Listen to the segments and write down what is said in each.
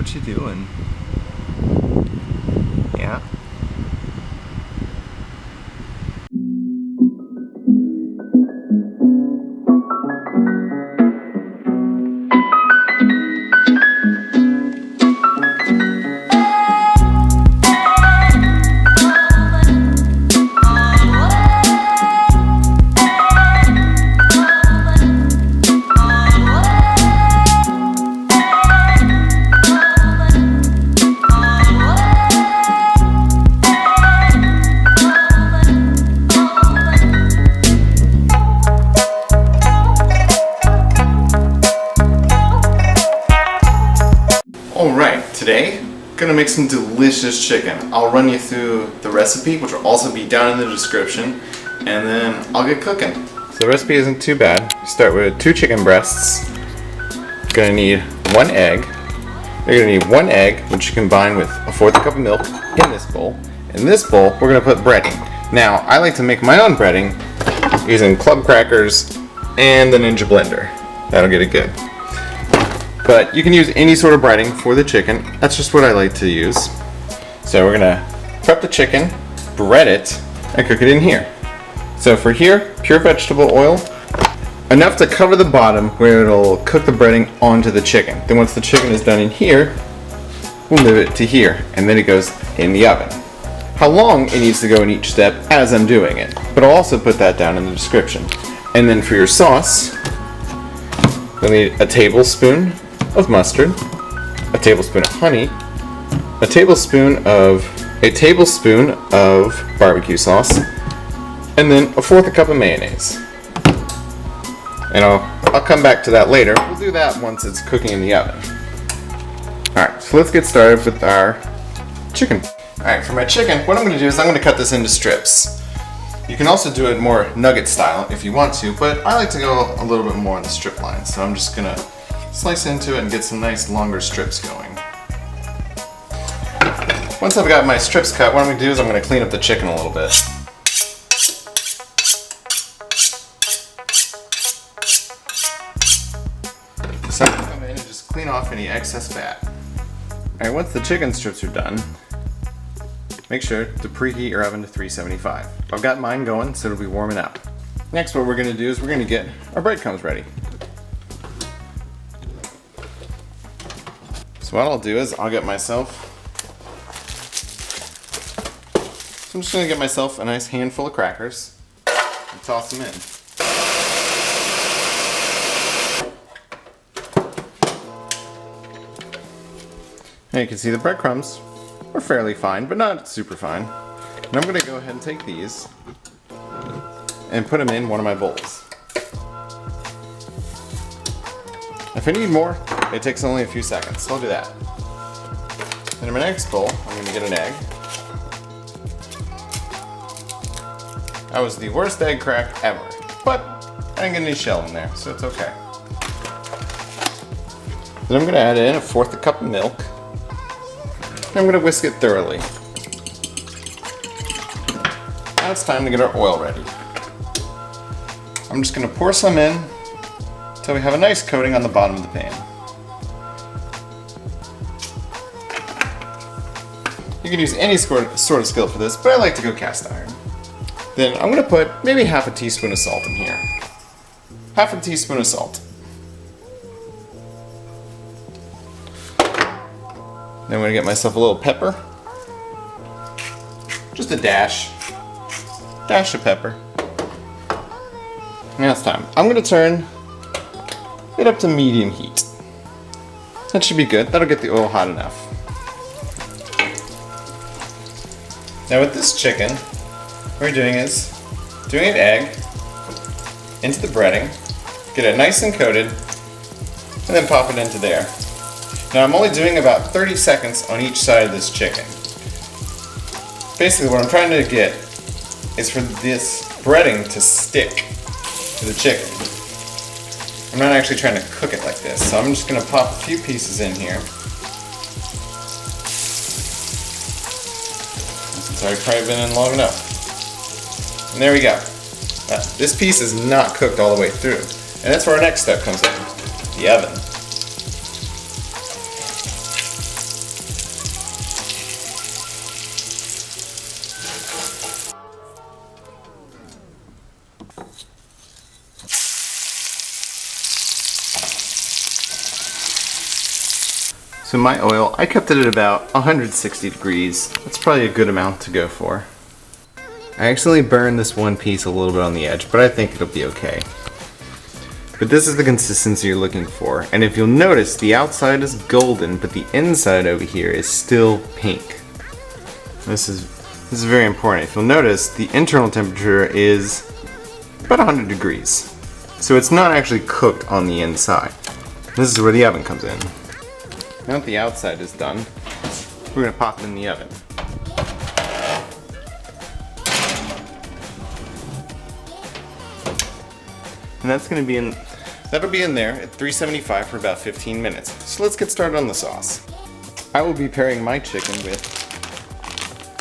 what you doing? Yeah? Alright, today gonna make some delicious chicken. I'll run you through the recipe, which will also be down in the description, and then I'll get cooking. So the recipe isn't too bad. You start with 2 chicken breasts. Gonna need 1 egg. You're gonna need 1 egg, which you combine with 1/4 cup of milk in this bowl. In this bowl, we're gonna put breading. Now, I like to make my own breading using club crackers and the Ninja blender. That'll get it good. But you can use any sort of breading for the chicken. That's just what I like to use. So we're gonna prep the chicken, bread it, and cook it in here. So for here, pure vegetable oil, enough to cover the bottom where it'll cook the breading onto the chicken. Then once the chicken is done in here, we'll move it to here, and then it goes in the oven. How long it needs to go in each step as I'm doing it, but I'll also put that down in the description. And then for your sauce, you'll need a tablespoon of mustard, a tablespoon of honey, a tablespoon of barbecue sauce, and then 1/4 cup of mayonnaise. And I'll come back to that later. We'll do that once it's cooking in the oven. Alright, so let's get started with our chicken. Alright, for my chicken, what I'm going to do is I'm going to cut this into strips. You can also do it more nugget style if you want to, but I like to go a little bit more on the strip line, so I'm just going to slice into it and get some nice longer strips going. Once I've got my strips cut, what I'm going to do is I'm going to clean up the chicken a little bit. So I'm going to come in and just clean off any excess fat. Alright, once the chicken strips are done, make sure to preheat your oven to 375. I've got mine going, so it'll be warming up. Next, what we're going to do is we're going to get our breadcrumbs ready. So what I'll do is I'll get myself, I'm just going to get myself a nice handful of crackers and toss them in. And you can see the breadcrumbs are fairly fine, but not super fine. And I'm going to go ahead and take these and put them in one of my bowls. If I need more, it takes only a few seconds, so I'll do that. And in my next bowl, I'm going to get an egg. That was the worst egg crack ever, but I didn't get any shell in there, so it's okay. Then I'm going to add in 1/4 cup of milk. And I'm going to whisk it thoroughly. Now it's time to get our oil ready. I'm just going to pour some in until we have a nice coating on the bottom of the pan. You can use any sort of skillet for this, but I like to go cast iron. Then I'm going to put maybe 1/2 teaspoon of salt in here. 1/2 teaspoon of salt. Then I'm going to get myself a little pepper. Just a dash. Dash of pepper. Now it's time. I'm going to turn it up to medium heat. That should be good. That'll get the oil hot enough. Now with this chicken, what we're doing is doing an egg into the breading, get it nice and coated, and then pop it into there. Now I'm only doing about 30 seconds on each side of this chicken. Basically what I'm trying to get is for this breading to stick to the chicken. I'm not actually trying to cook it like this, so I'm just going to pop a few pieces in here. It's already probably been in long enough. And there we go. Now, this piece is not cooked all the way through. And that's where our next step comes in, the oven. So my oil, I kept it at about 160 degrees. That's probably a good amount to go for. I accidentally burned this one piece a little bit on the edge, but I think it'll be okay. But this is the consistency you're looking for. And if you'll notice, the outside is golden, but the inside over here is still pink. This is very important. If you'll notice, the internal temperature is about 100 degrees. So it's not actually cooked on the inside. This is where the oven comes in. Now that the outside is done, we're gonna pop it in the oven. And that's gonna be that'll be in there at 375 for about 15 minutes. So let's get started on the sauce. I will be pairing my chicken with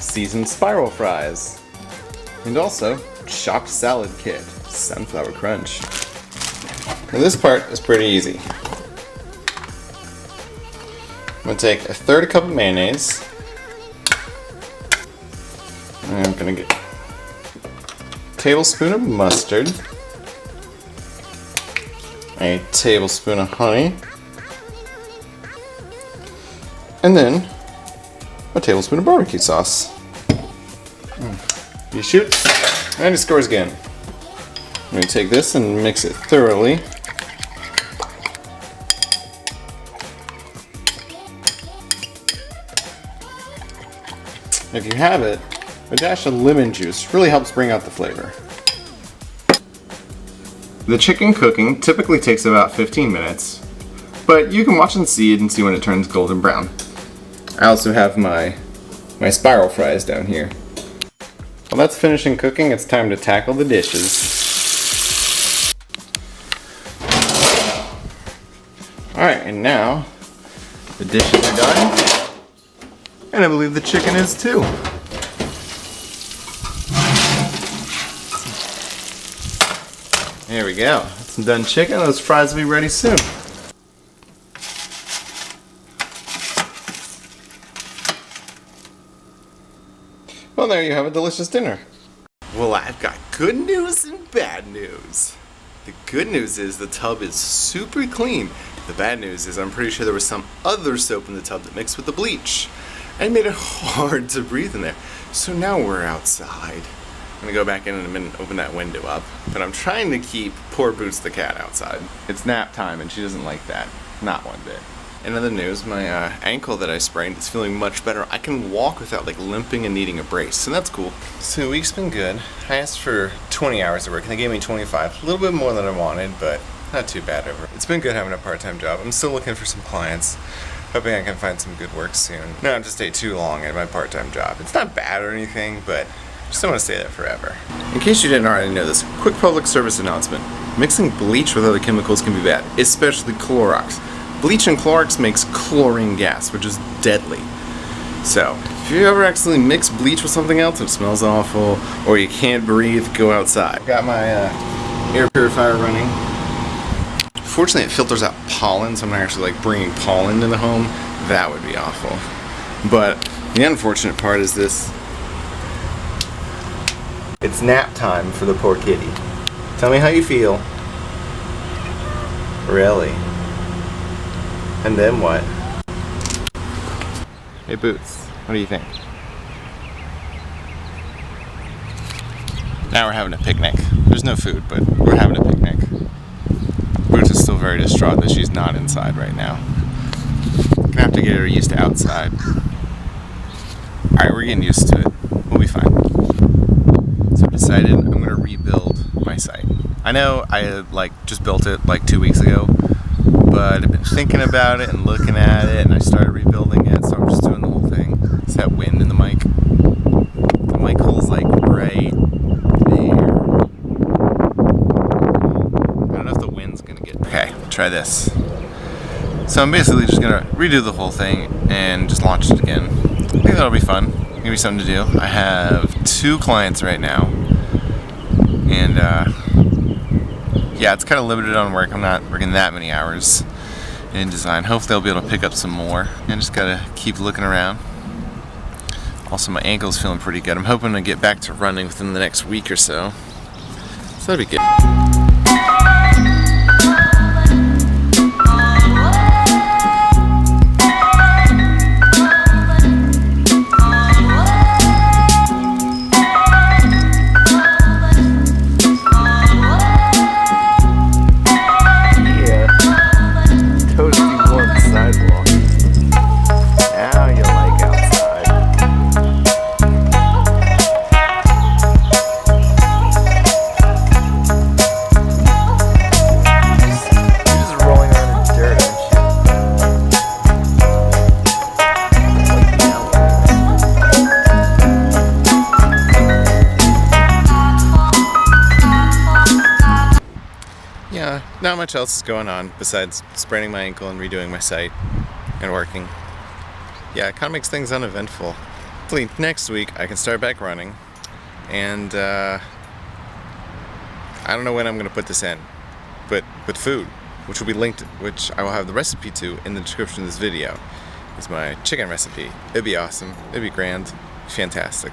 seasoned spiral fries and also chopped salad kit, sunflower crunch. Now this part is pretty easy. I'm gonna take a third cup of mayonnaise. And I'm gonna get a tablespoon of mustard, a tablespoon of honey, and then a tablespoon of barbecue sauce. He shoots, and he scores again. I'm going to take this and mix it thoroughly. If you have it, a dash of lemon juice really helps bring out the flavor. The chicken cooking typically takes about 15 minutes, but you can watch and see it and see when it turns golden brown. I also have my spiral fries down here. While that's finishing cooking, it's time to tackle the dishes. Alright, and now the dishes are done, and I believe the chicken is too. There we go. That's some done chicken. Those fries will be ready soon. Well, there you have a delicious dinner. Well, I've got good news and bad news. The good news is the tub is super clean. The bad news is I'm pretty sure there was some other soap in the tub that mixed with the bleach and made it hard to breathe in there. So now we're outside. I'm gonna go back in a minute and open that window up, but I'm trying to keep poor Boots the cat outside. It's nap time and she doesn't like that. Not one bit. In other news, my ankle that I sprained is feeling much better. I can walk without like limping and needing a brace, so that's cool. So the week's been good. I asked for 20 hours of work and they gave me 25. A little bit more than I wanted, but not too bad over. It's been good having a part-time job. I'm still looking for some clients. Hoping I can find some good work soon. No, I don't have to stay too long at my part-time job. It's not bad or anything, but I just don't want to stay there forever. In case you didn't already know this, quick public service announcement. Mixing bleach with other chemicals can be bad, especially Clorox. Bleach and Clorox makes chlorine gas, which is deadly. So, if you ever accidentally mix bleach with something else and it smells awful, or you can't breathe, go outside. I've got my air purifier running. Fortunately, it filters out pollen, so I'm not actually like bringing pollen into the home. That would be awful. But the unfortunate part is this. It's nap time for the poor kitty. Tell me how you feel. Really? And then what? Hey Boots, what do you think? Now we're having a picnic. There's no food, but we're having a picnic. Boots is still very distraught that she's not inside right now. Gonna have to get her used to outside. Alright, we're getting used to it. We'll be fine. So I've decided I'm gonna rebuild my site. I know I just built it like 2 weeks ago, but I've been thinking about it and looking at it, and I started rebuilding it, so I'm just doing the whole thing. Is that wind in the mic? The mic hole's like right there. I don't know if the wind's gonna get... Okay, try this. So I'm basically just gonna redo the whole thing and just launch it again. I think that'll be fun. Give me something to do. I have 2 clients right now, and yeah, it's kind of limited on work. I'm not working that many hours in design. Hopefully I'll be able to pick up some more. And just gotta keep looking around. Also, my ankle's feeling pretty good. I'm hoping to get back to running within the next week or so. So that'd be good. much else is going on besides spraining my ankle and redoing my site and working. Yeah, it kind of makes things uneventful. Hopefully next week I can start back running, and I don't know when I'm going to put this in, but with food, which will be linked, which I will have the recipe to in the description of this video. It's my chicken recipe. It'd be awesome. It'd be grand. Fantastic.